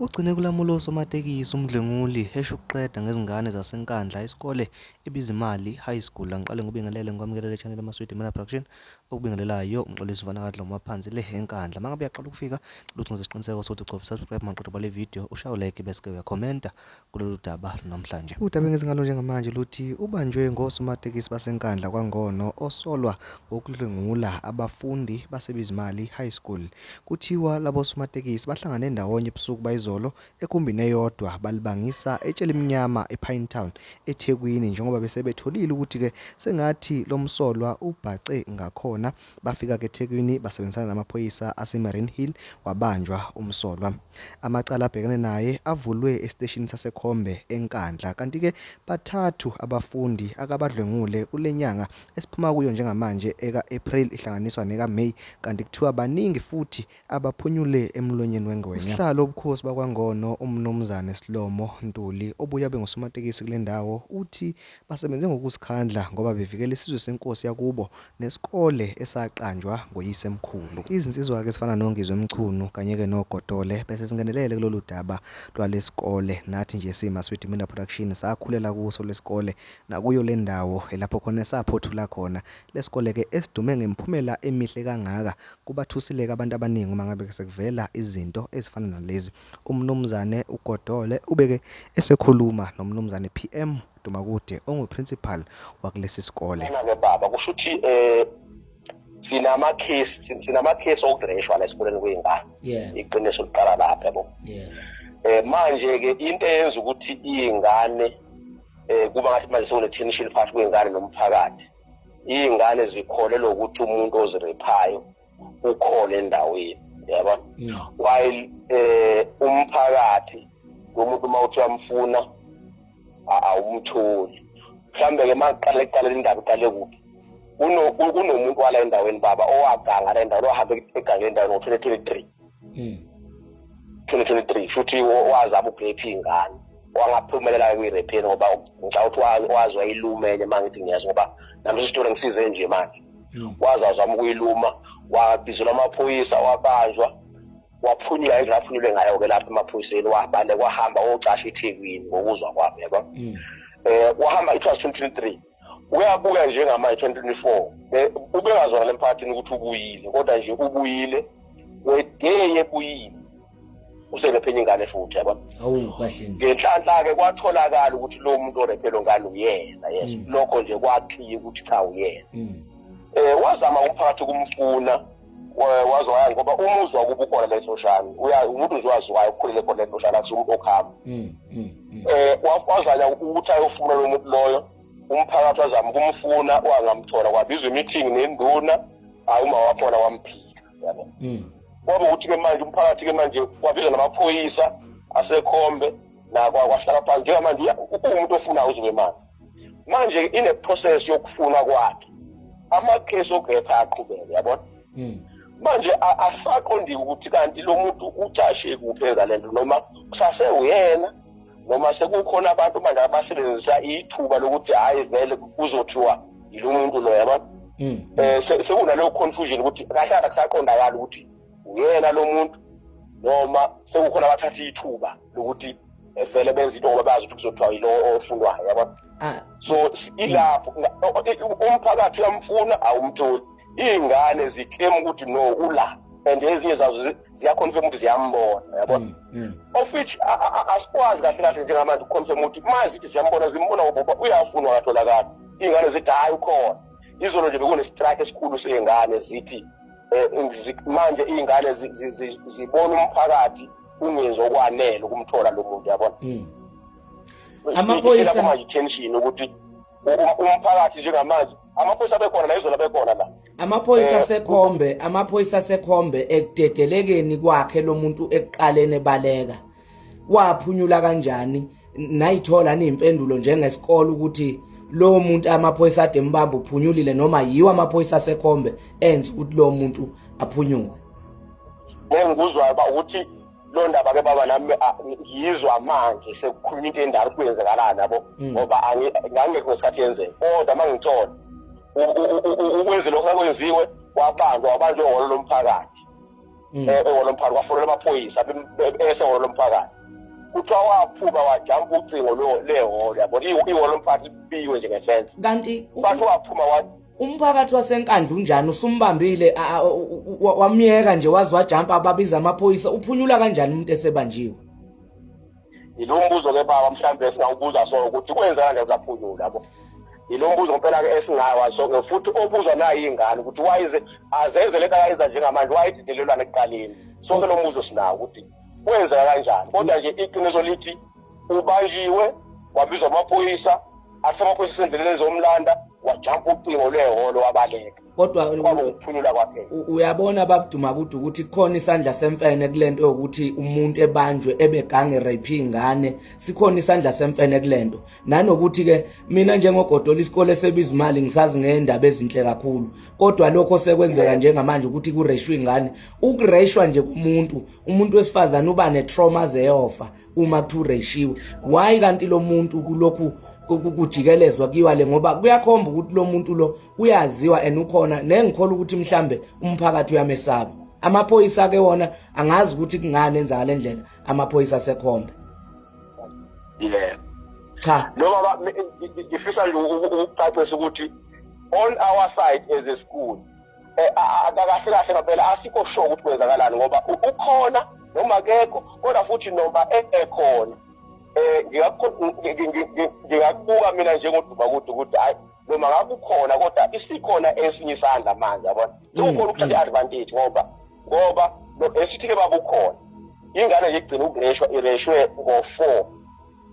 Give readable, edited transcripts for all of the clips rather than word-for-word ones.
Kugcine kulamulo somatekisi umdlenguli esho ukuqeda ngezingane zasenkandla isikole ibizimali high school angiqale ngobingelele ngikwamukelele channel amaswidi mina production okubingelelayo ngixolisa uvanakadla ngomaphansi le enkandla mangabe yaqala ukufika lutho ngesiqiniseko sokuthi ucofa subscribe maqedwe bale video ushaye like bese ke uyakhomenta kulolu daba namhlanje. Udaba ngezingalo njengamanje luthi ubanjwe ngosomatekisi basenkandla kwangono osolwa ngokudlengula abafundi basebizimali high school. Kuthiwa labo somatekisi bahlangane ndawonye ebusuku bayizolo ekumbini eyodwa balibangisa etshela iminyama ePinetown eThekwini njengoba bese betholile ukuthi ke sengathi lomsolwa ubhace ngakhona bafika ke eThekwini basebenzisana namaphoyisa aseMarine Hill wabanjwa umsolwa. Amacala abhekene naye avulwe estation sasekhombe enkandla kanti ke bathathu abafundi akabadlwengule kulenyanga esiphuma kuyo njengamanje eka-April ihlanganiswa neka May kanti kuthiwa baningi futhi abaphunyule emlonyeni wengwenya. Usihlalo obukhosi bakwangono umnumzane Silomo Ntuli obuya bengusomatekisi kule ndawo uthi basebenze ngokusikhandla ngoba bevikela isizwe senkosi yakubo nesikole esaqanjwa ngoyisemkhulu. Izinsizwa ke ezifana noNgizwe Mchunu kanye ke noGodole bese singenelele kulolu daba lwalesikole nathi nje siyiMaswidi Mina Production sakhulela kuso lesikole nakuyo le ndawo lapho khona saphothula khona lesikole ke esidume ngemiphumela emihle kangaka kubathusileke abantu abaningi uma ngabe sekuvela izinto ezifana nalezi. Umnumzane uGodole ubeke esekhuluma nomnumzane PM Dumakude onguprincipal wakulesi sikole. Ke baba kusho ukuthi sinama case okudreshwa la esikoleni kwezingane. Iqiniso liqala lapha yabo. Manje ke into eyenza ukuthi izingane kuba ngathi manje sekune tension phakathi kwezingane nomphakathi. Izingane zikholelwa ukuthi umuntu ozirephayo ukhona endaweni yabo. While umphakathi umuntu mawuthi uyamfuna awumtholi. Mhlambe ke maqale indaba iqale kuphi kunomuntu wala endaweni baba owaganga la endawo ohamba eganga endawo ngo-2023 2023 futhi wazama ukurepha ingane wangaphumelela kwi-repeni ngoba ngicabanga ukuthi wazwa ilume enye mangithi ngiyazi ngoba nami isitori ngisize nje manje wazama ukuyiluma wabizelwa amaphoyisa wabanjwa waphunyula ezaphunyulwe ngayo ke lapha emaphoyiseni wabale kwahamba ocasha eThekwini ngokuzwa kwami yabo. Wahamba i-2023 uyabuya njengamanje 2024 ubengazona emphakathini ukuthi ubuyile kodwa nje ubuyile wedeye ebuyile uselephenye ingane futhi yabo. Kahle. Ngenhlanhla ke kwatholakala ukuthi lo muntu orephelo ngane uyena yes lokho nje kwaqhiya ukuthi cha uyena. Wazama umphakathi kumfuna wazwaya ngoba umuzi wakuba ukhona la eSoshana umuntu uzwaziwayo ukukhulele khona eSoshana akuthi umuntu okhamba. Wazanya ukuthi ayofuna lo muntu loyo umphakathi wazama ukumfuna wangamthola kwabizwa meeting nenduna uma wakhona wamphika yabo. Ngoba ukuthi ke manje umphakathi ke manje kwabizwa namaphoyisa asekhombe nakwahlala phansi njengamanje umuntu ofuna uzobe manje ine process yokufuna kwakhe amacase okurepha aqhubeke yabona. Manje asaqondi ukuthi kanti lo muntu ucashe kupheza lento noma kusase uyena noma sekukhona abantu manje abasebenzisa ithuba lokuthi hayi vele kuzothiwa yilo muntu lo yabona. Sekunaleyo confusion ukuthi kahlala kusaqondakala ukuthi uyena lo muntu noma sekukhona abathatha ithuba lokuthi vele benza into ngoba bazi ukuthi kuzothiwa yilo ofunwayo yabona. So ilapho umphakathi uyamfuna awumtholi. Izingane ziclaim ukuthi no ula and ezinye zazo ziyaconfirm ukuthi ziyambona yabona. Of which asikwazi kahle njengamanje uconfirm ukuthi mazi ukuthi ziyambona zimbona ngoba uyafunwa katholakala. Izingane zithi hayi ukhona. Izolo nje bekune strike esikhulu sezingane zithi manje izingane zibona umphakathi ungenzo kwanele ukumthola lo muntu yabona. Amaphoyisa manje tension ukuthi umphakathi njengamanje amaphoyisa bekhona la izolo bekhona la. Amaphoyisa sekhombe ekudedelekeni kwakhe lo muntu ekuqalene baleka waphunyula kanjani nayithola nezimpendulo njengesikole ukuthi lo muntu amaphoyisa ade mbamba uphunyulile noma yiwo amaphoyisa sekhombe enza ukuthi lo muntu aphunyuke. Ngikuzwa ba ukuthi lo ndaba ke baba nami ngiyizwa manje sekukhuluma into endala kwenzekalana yabo ngoba angeke ngesikhathi yenzeke kodwa mangithola ukwenze lokho akwenziwe wabanjwa ngolo lomphakathi ehholo lomphakathi kwafonela amaphoyisa esehholo lomphakathi kuthiwa waphuma wajampa ucingo lehholo yabona ihholo lomphakathi libiwe nje ngesense kanti bathi waphuma umphakathi wasenkandla unjani usumbambile wamyeka nje wazi wajampa ababiza amaphoyisa uphunyula kanjani umuntu esebanjiwe yilo mbuzo ke baba mhlambe esingawubuza so ukuthi kwenza kanjani uzaphunyula yabo yilo mbuzo ngempela ke esingawazi so futhi obuzwa nayo ingane ukuthi wayize azenze lento ayenza njengamanje wayididelelwana ekuqaleni sonke lo mbuzo sinawo ukuthi kwenzeka kanjani kodwa nje iqiniso lithi ubanjiwe wabizwa amaphoyisa asemaphoyisa endleleni zomlanda wajampa ucingo lehholo wabaleka kodwa ukuphunyula kwaphela uyabona babuduma ukuthi kukhona isandla semfene kulento ukuthi umuntu ebanjwe ebegange rape ingane sikhona isandla semfene kulento nanokuthi ke mina njengogodola isikole sebiza imali ngisazi ngendaba ezinhle kakhulu kodwa lokho sekwenzeka njengamanje ukuthi kureshwe ingane ukureshwa nje umuntu wesifazana uba netrauma zeyofa uma kureshiwe why kanti lo muntu kulokhu kujikelezwa kiwale ngoba kuyakhomba ukuthi lo muntu lo uyaziwa enukhona nengikhola ukuthi mhlambe umphakathi uyamesaba amaphoyisa ke wona angazi ukuthi kungane enza ngalendlela amaphoyisa sekhombe cha noma ngifisa nje ukucacisa ukuthi on our side as a school akakahle kahle ngempela asikho sure ukuthi kwenzakalani ngoba ukhona noma akekho kodwa futhi noma ekhona ngingakubuka mina njengoduba ukuthi hayi noma ngabe ukhona kodwa isikhona esinye isandla manje yabona sokhona ukuthatha advantage ngoba esithi ke baba ukhona ingane nje igcina ukureshwa ireshwe ngo4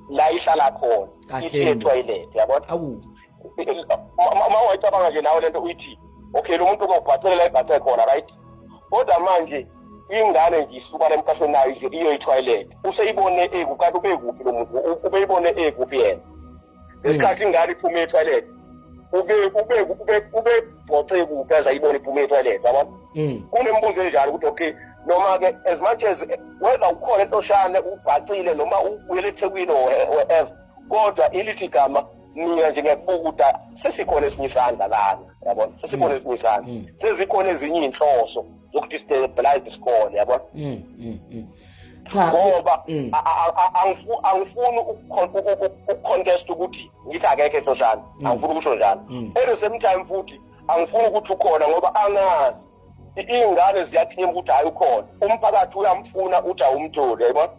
la ihlala khona ithi toilet yabona awu uma wayicabanga nje nawe lento uyithi okay lo muntu ukubhathela la ibhathe khona right kodwa manje ingane nje isuka lemkhahlweni nayo nje iyo itoilet useyibone kanti ubekuphi lo muntu ubeyibone ekuphi yena lesikhathi ingane iphuma etoilet ube bhoxe kuphi azayibona iphuma etoilet yabona kunembuzo enjalo ukuthi okay noma ke as much as whether ukhona enhloshane ubhacile noma uyele eThekwini wherever kodwa ilithi gama mina nje ngiyakubuka sesikhona esinye isandla lana yabona sesikhona esinye isandla sezikhona ezinye inhloso zokudestabilize isikole yabona cha ngoba angifuni ukucontest ukuthi ngithi akekho esoshana angifuni ukusho njalo at the same time futhi angifuni ukuthi ukhona ngoba angazi ingane ziyathimba ukuthi hayi ukhona umphakathi uyamfuna uthi awumtholi yabona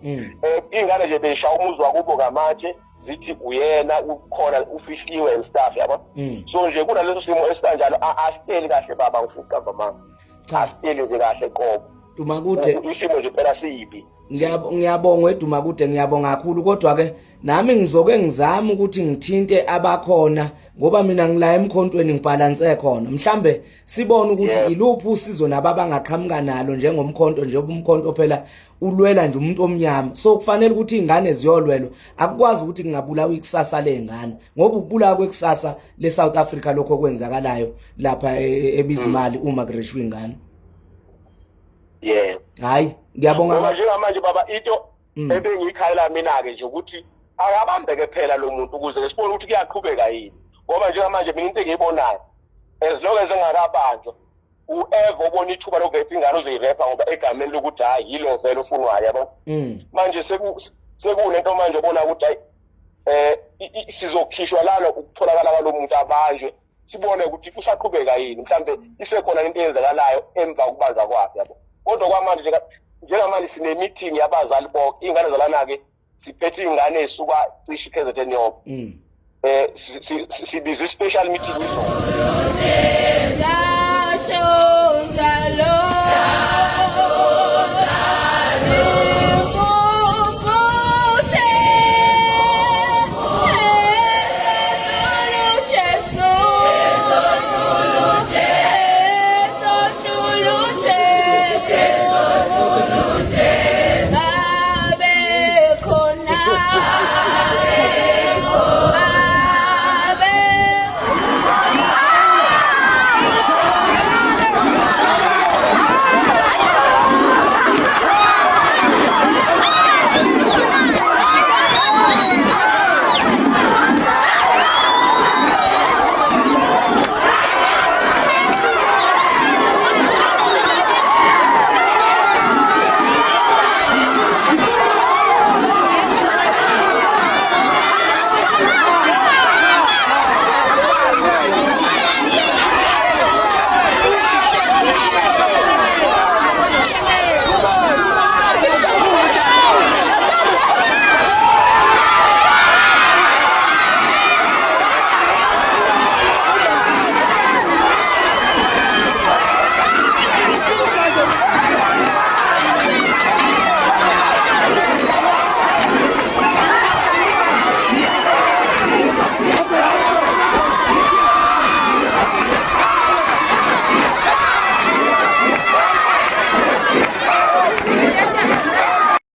ingane nje besha umuzi wakubo ngamatshe zithi uyena ukhona ufihliwe and stuff yabona so nje kunaleso simo esikanjalo asiteli kahle baba ngifuna ukuqamba mama asiteli nje kahle qobo Dumakude isimo nje phela siyibi ngiyabonga Dumakude ngiyabonga kakhulu kodwa ke nami ngizoke ngizama ukuthi ngithinte abakhona ngoba mina ngila emkhontweni ngibhalanse khona mhlambe sibone ukuthi iluphi usizo nababangaqhamuka nalo njengomkhonto njengoba umkhonto phela ulwela nje umuntu omnyama so kufanele ukuthi izingane ziyolwelwa akukwazi ukuthi kungabulawa ikusasa lengane ngoba ukubulawa kwekusasa le South Africa lokho kwenzakalayo lapha ebizimali uma kureshwe ingane hayi ngiyabonga njengamanje baba into ebengiyikhayela mina ke nje ukuthi akabambeke phela lo muntu ukuze sibone ukuthi kuyaqhubeka yini ngoba njengamanje mina into engiyibonayo as long as engakabanjwa uever ubona ithuba lokurepa ingane uzoyirepa ngoba egameni lokuthi hayi yilo vele ufunwayo yabo manje sekunento manje ubona ukuthi hayi sizokhishwa lana ukutholakala kwalo muntu abanjwe sibone ukuthi kusaqhubeka yini mhlambe isekhona into eyenzakalayo emva kokubanza kwakhe yabo kodwa kwamanje njengamanje sine meeting yabazali bonke ingane zalana ke siphethe ingane esuka cishe KZN yonke sibiza special meeting iso